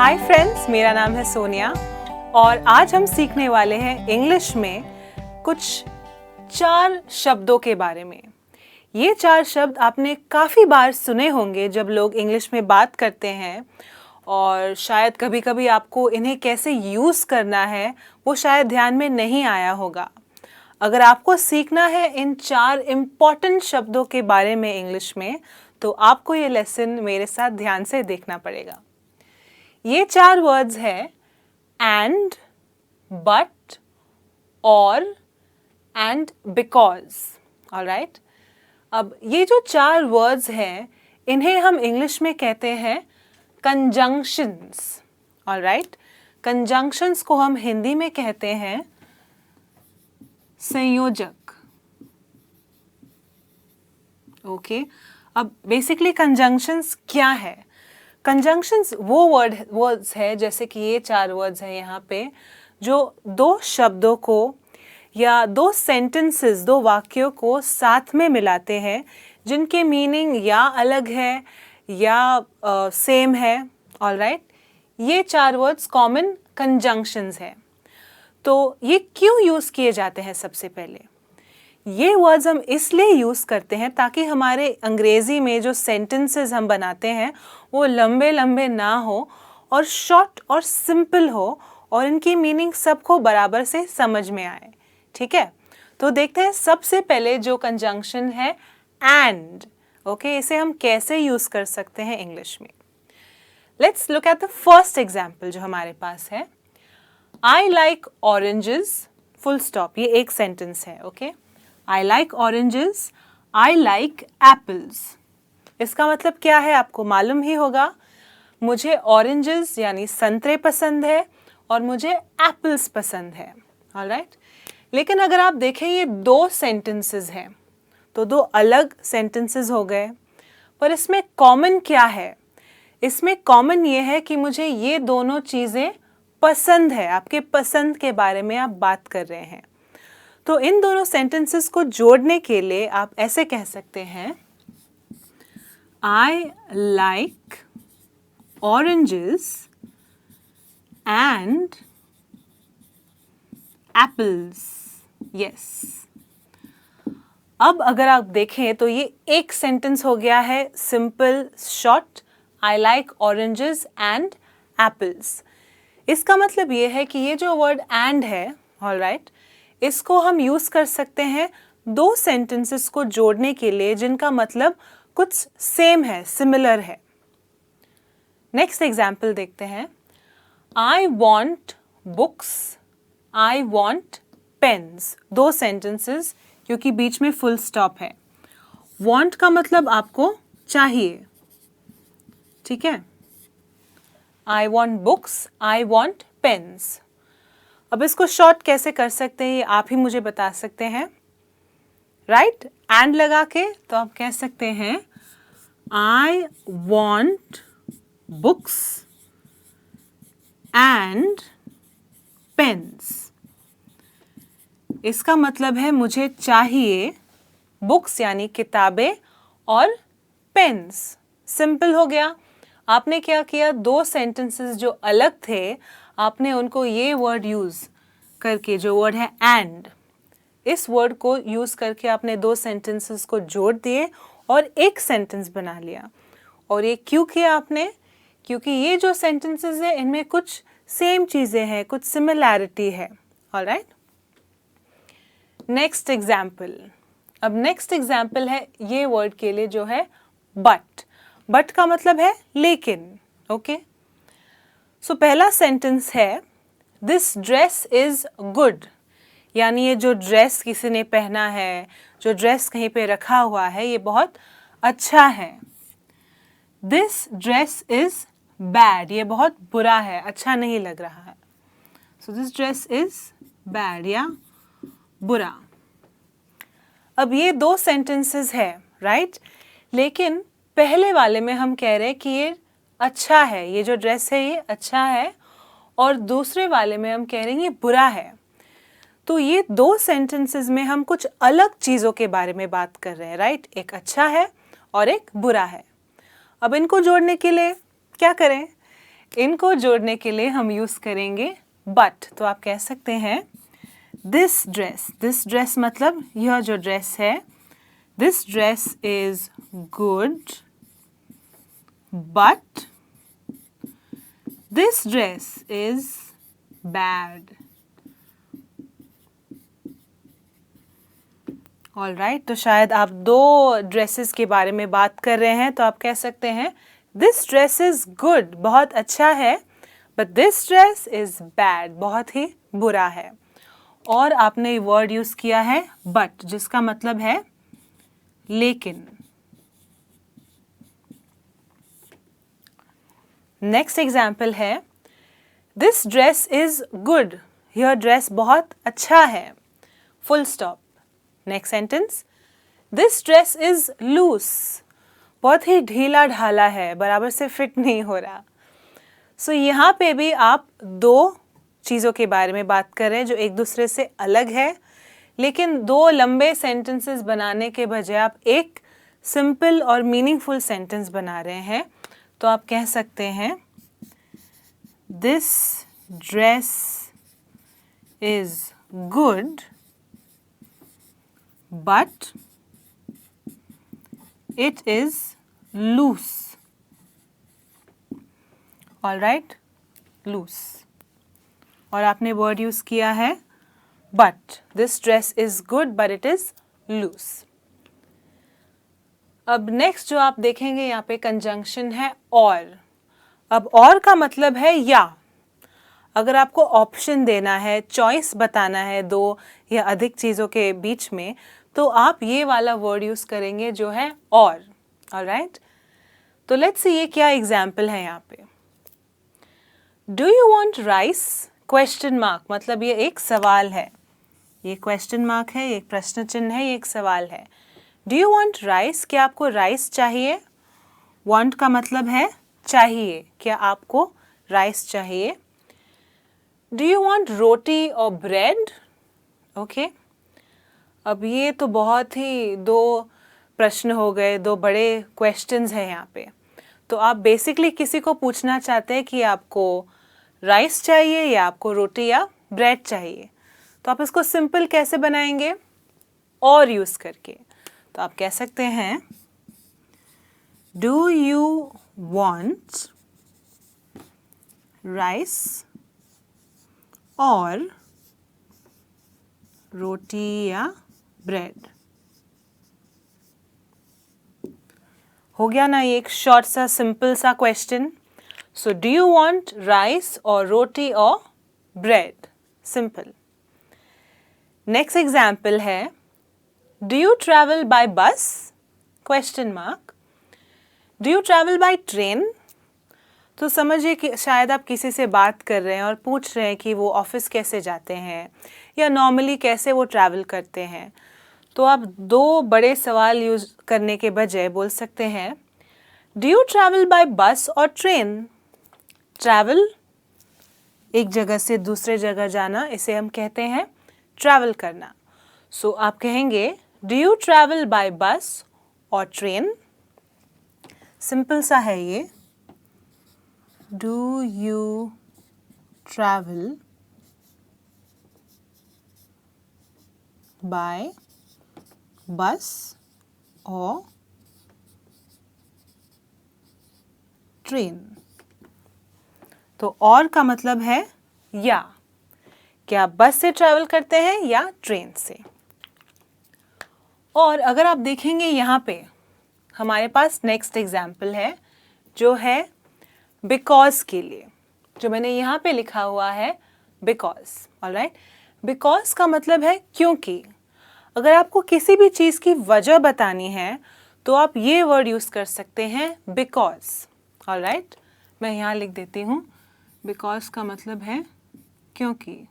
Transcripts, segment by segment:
Hi friends, मेरा नाम है सोनिया और आज हम सीखने वाले हैं इंग्लिश में कुछ 4 शब्दों के बारे में। ये 4 शब्द आपने काफ़ी बार सुने होंगे जब लोग इंग्लिश में बात करते हैं और शायद कभी-कभी आपको इन्हें कैसे यूज़ करना है वो शायद ध्यान में नहीं आया होगा। अगर आपको सीखना है इन 4 इम्पॉर्टेंट शब्दों के बारे में इंग्लिश में, तो आपको ये लेसन मेरे साथ ध्यान से देखना पड़ेगा। ये 4 वर्ड्स हैं and, but, और and because, alright? अब ये जो 4 वर्ड्स हैं इन्हें हम इंग्लिश में कहते हैं conjunctions, alright? conjunctions को हम हिंदी में कहते हैं संयोजक। ओके, अब बेसिकली conjunctions क्या है? कंजंक्शंस वो वर्ड्स है, जैसे कि ये 4 वर्ड्स हैं यहाँ पे, जो 2 शब्दों को या 2 सेंटेंसेस, 2 वाक्यों को साथ में मिलाते हैं जिनके मीनिंग या अलग है या सेम है। ऑलराइट, ये 4 वर्ड्स कॉमन कंजंक्शंस हैं। तो ये क्यों यूज़ किए जाते हैं? सबसे पहले ये वर्ड्स हम इसलिए यूज़ करते हैं ताकि हमारे अंग्रेज़ी में जो सेंटेंसेस हम बनाते हैं वो लंबे लंबे ना हो और शॉर्ट और सिंपल हो और इनकी मीनिंग सबको बराबर से समझ में आए। ठीक है, तो देखते हैं सबसे पहले जो कंजंक्शन है एंड। ओके, इसे हम कैसे यूज़ कर सकते हैं इंग्लिश में। Let's look at the first example जो हमारे पास है। I like oranges, full stop, ये एक सेंटेंस है। Okay, I like oranges, I like apples। इसका मतलब क्या है आपको मालूम ही होगा। मुझे ऑरेंजेस यानी संतरे पसंद है और मुझे एप्पल्स पसंद है। ऑलराइट, लेकिन अगर आप देखें ये 2 सेंटेंसेस हैं, तो 2 अलग सेंटेंसेस हो गए, पर इसमें कॉमन क्या है? इसमें कॉमन ये है कि मुझे ये दोनों चीज़ें पसंद है। आपके पसंद के बारे में आप बात कर रहे हैं। तो इन दोनों सेंटेंसेस को जोड़ने के लिए आप ऐसे कह सकते हैं, I like oranges and apples. Yes, अब अगर आप देखें तो ये एक सेंटेंस हो गया है, simple short, I like oranges and apples. इसका मतलब ये है कि ये जो वर्ड एंड है, ऑलराइट, इसको हम यूज़ कर सकते हैं 2 सेंटेंसेस को जोड़ने के लिए जिनका मतलब कुछ सेम है, सिमिलर है। नेक्स्ट एग्जाम्पल देखते हैं। I want books, I want pens. 2 sentences क्योंकि बीच में फुल स्टॉप है। वॉन्ट का मतलब आपको चाहिए। ठीक है, I want books, I want pens. अब इसको शॉर्ट कैसे कर सकते हैं ये आप ही मुझे बता सकते हैं। राइट, एंड लगा के तो आप कह सकते हैं I want books and pains. इसका मतलब है मुझे चाहिए बुक्स यानी किताबें और पेन्स। सिंपल हो गया। आपने क्या किया, 2 सेंटेंसेस जो अलग थे आपने उनको ये वर्ड यूज़ करके, जो वर्ड है एंड, इस वर्ड को यूज़ करके आपने 2 सेंटेंसेस को जोड़ दिए और एक सेंटेंस बना लिया। और ये क्यों किया आपने? क्योंकि ये जो सेंटेंसेस हैं इनमें कुछ सेम चीज़ें हैं, कुछ सिमिलैरिटी है। Alright, next example. अब नेक्स्ट एग्जाम्पल है ये वर्ड के लिए जो है बट। बट का मतलब है लेकिन। ओके, सो पहला सेंटेंस है दिस ड्रेस इज गुड, यानी ये जो ड्रेस किसी ने पहना है, जो ड्रेस कहीं पे रखा हुआ है, ये बहुत अच्छा है। दिस ड्रेस इज बैड, ये बहुत बुरा है, अच्छा नहीं लग रहा है। So this dress is bad या बुरा। अब ये 2 सेंटेंसेस है, राइट, लेकिन पहले वाले में हम कह रहे हैं कि ये अच्छा है, ये जो ड्रेस है ये अच्छा है, और दूसरे वाले में हम कह रहे हैं ये बुरा है। तो ये 2 सेंटेंसेस में हम कुछ अलग चीज़ों के बारे में बात कर रहे हैं, राइट। एक अच्छा है और एक बुरा है। अब इनको जोड़ने के लिए क्या करें? इनको जोड़ने के लिए हम यूज करेंगे बट। तो आप कह सकते हैं दिस ड्रेस मतलब यह जो ड्रेस है, this dress is good but this dress is bad. All right, तो शायद आप दो ड्रेसेस के बारे में बात कर रहे हैं, तो आप कह सकते हैं दिस ड्रेस इज गुड, बहुत अच्छा है, but this dress is bad, बहुत ही बुरा है। और आपने वर्ड यूज किया है बट, जिसका मतलब है लेकिन। नेक्स्ट एग्जाम्पल है दिस ड्रेस इज गुड, यह ड्रेस बहुत अच्छा है, full stop. Next sentence this dress is loose, बहुत ही ढीला ढाला है, बराबर से फिट नहीं हो रहा। सो यहाँ पे भी आप दो चीज़ों के बारे में बात कर रहे हैं जो एक दूसरे से अलग है, लेकिन दो लंबे सेंटेंसेस बनाने के बजाय आप एक सिंपल और मीनिंगफुल सेंटेंस बना रहे हैं। तो आप कह सकते हैं this dress is good but it is loose. All right, loose. और आपने वर्ड यूज किया है but, this dress is good but it is loose. अब नेक्स्ट जो आप देखेंगे यहाँ पे कंजंक्शन है और। अब और का मतलब है या। अगर आपको ऑप्शन देना है, चॉइस बताना है दो या अधिक चीज़ों के बीच में, तो आप ये वाला वर्ड यूज करेंगे जो है और। ऑलराइट, तो लेट्स सी ये क्या एग्जाम्पल है यहाँ पे। Do you want rice, question mark, मतलब ये एक सवाल है, ये क्वेश्चन मार्क है, ये एक प्रश्न चिन्ह है, ये एक सवाल है। डू यू वांट राइस, क्या आपको राइस चाहिए? वांट का मतलब है चाहिए, क्या आपको राइस चाहिए? डू यू वांट रोटी और ब्रेड? ओके, अब ये तो बहुत ही दो प्रश्न हो गए, दो बड़े क्वेश्चंस हैं यहाँ पे। तो आप बेसिकली किसी को पूछना चाहते हैं कि आपको राइस चाहिए या आपको रोटी या ब्रेड चाहिए। तो आप इसको सिंपल कैसे बनाएंगे? और यूज़ करके। तो आप कह सकते हैं डू यू वांट राइस और रोटी या ब्रेड? हो गया ना ये एक शॉर्ट सा सिंपल सा question. So do you want rice और रोटी और ब्रेड? सिंपल। नेक्स्ट एग्जाम्पल है डू यू ट्रैवल बाय बस? Question mark. Do you travel by train? तो समझिए कि शायद आप किसी से बात कर रहे हैं और पूछ रहे हैं कि वो ऑफिस कैसे जाते हैं या नॉर्मली कैसे वो ट्रैवल करते हैं। तो आप दो बड़े सवाल यूज करने के बजाय बोल सकते हैं डू यू ट्रैवल बाय बस और ट्रेन? ट्रैवल, एक जगह से दूसरे जगह जाना, इसे हम कहते हैं ट्रैवल करना। सो आप कहेंगे डू यू ट्रैवल बाय बस और ट्रेन? सिंपल सा है ये। डू यू ट्रैवल बाय बस और ट्रेन? तो और का मतलब है या, क्या आप बस से ट्रैवल करते हैं या ट्रेन से? और अगर आप देखेंगे यहाँ पे हमारे पास नेक्स्ट एग्जाम्पल है जो है बिकॉज के लिए, जो मैंने यहाँ पे लिखा हुआ है बिकॉज। ऑलराइट, बिकॉज का मतलब है क्योंकि। अगर आपको किसी भी चीज़ की वजह बतानी है तो आप ये वर्ड यूज़ कर सकते हैं बिकॉज। ऑलराइट, मैं यहाँ लिख देती हूँ बिकॉज का मतलब है क्योंकि।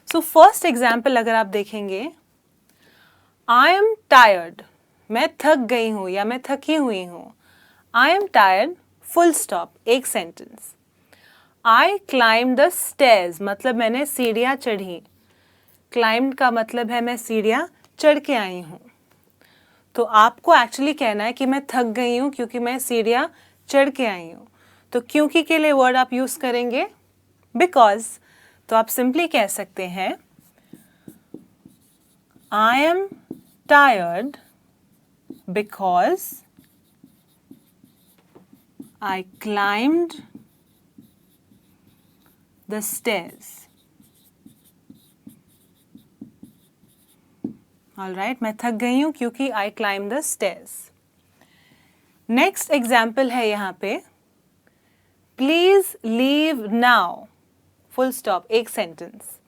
सो फर्स्ट एग्जाम्पल अगर आप देखेंगे आई एम टायर्ड, मैं थक गई हूँ या मैं थकी हुई हूँ। I am tired, full stop, एक sentence. I climb the stairs, मतलब मैंने सीढ़ियाँ चढ़ी। क्लाइम्ड का मतलब है मैं सीढ़ियाँ चढ़ के आई हूँ। तो आपको एक्चुअली कहना है कि मैं थक गई हूँ क्योंकि मैं सीढ़ियाँ चढ़ के आई हूँ। तो क्योंकि के लिए वर्ड आप यूज़ करेंगे बिकॉज। तो आप सिंपली कह सकते हैं I am tired because I climbed the stairs. Alright, मैं थक गई हूँ क्योंकि I climb the stairs. Next example है यहाँ पे please leave now, full stop, एक sentence.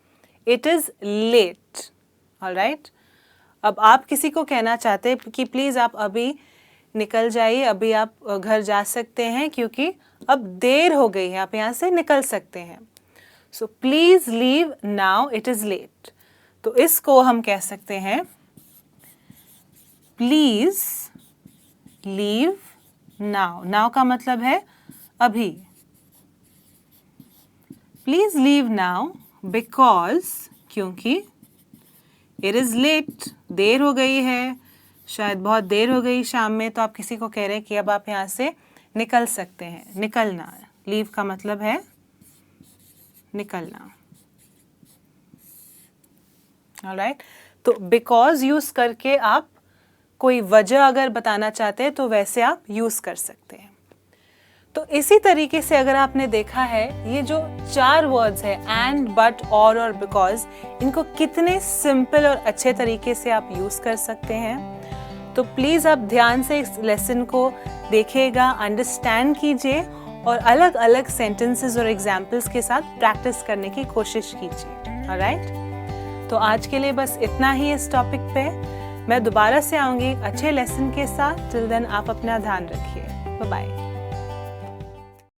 It is late. Alright, अब आप किसी को कहना चाहते हैं कि प्लीज आप अभी निकल जाइए, अभी आप घर जा सकते हैं क्योंकि अब देर हो गई है, आप यहाँ से निकल सकते हैं। So please leave now, it is late. तो इसको हम कह सकते हैं प्लीज लीव नाउ। नाउ का मतलब है अभी। प्लीज लीव नाउ बिकॉज, क्योंकि इट इज लेट, देर हो गई है, शायद बहुत देर हो गई शाम में, तो आप किसी को कह रहे हैं कि अब आप यहाँ से निकल सकते हैं। निकलना, लीव का मतलब है निकलना। ऑलराइट, तो बिकॉज यूज करके आप कोई वजह अगर बताना चाहते हैं तो वैसे आप यूज कर सकते हैं। तो इसी तरीके से अगर आपने देखा है ये जो 4 वर्ड्स है एंड, बट, और बिकॉज, इनको कितने सिंपल और अच्छे तरीके से आप यूज कर सकते हैं। तो प्लीज आप ध्यान से इस लेसन को देखिएगा, अंडरस्टैंड कीजिए और अलग अलग सेंटेंसेस और एग्जाम्पल्स के साथ प्रैक्टिस करने की कोशिश कीजिए। ऑलराइट, तो आज के लिए बस इतना ही इस टॉपिक पे। मैं दोबारा से आऊँगी एक अच्छे लेसन के साथ। टिल देन आप अपना ध्यान रखिए। Bye bye.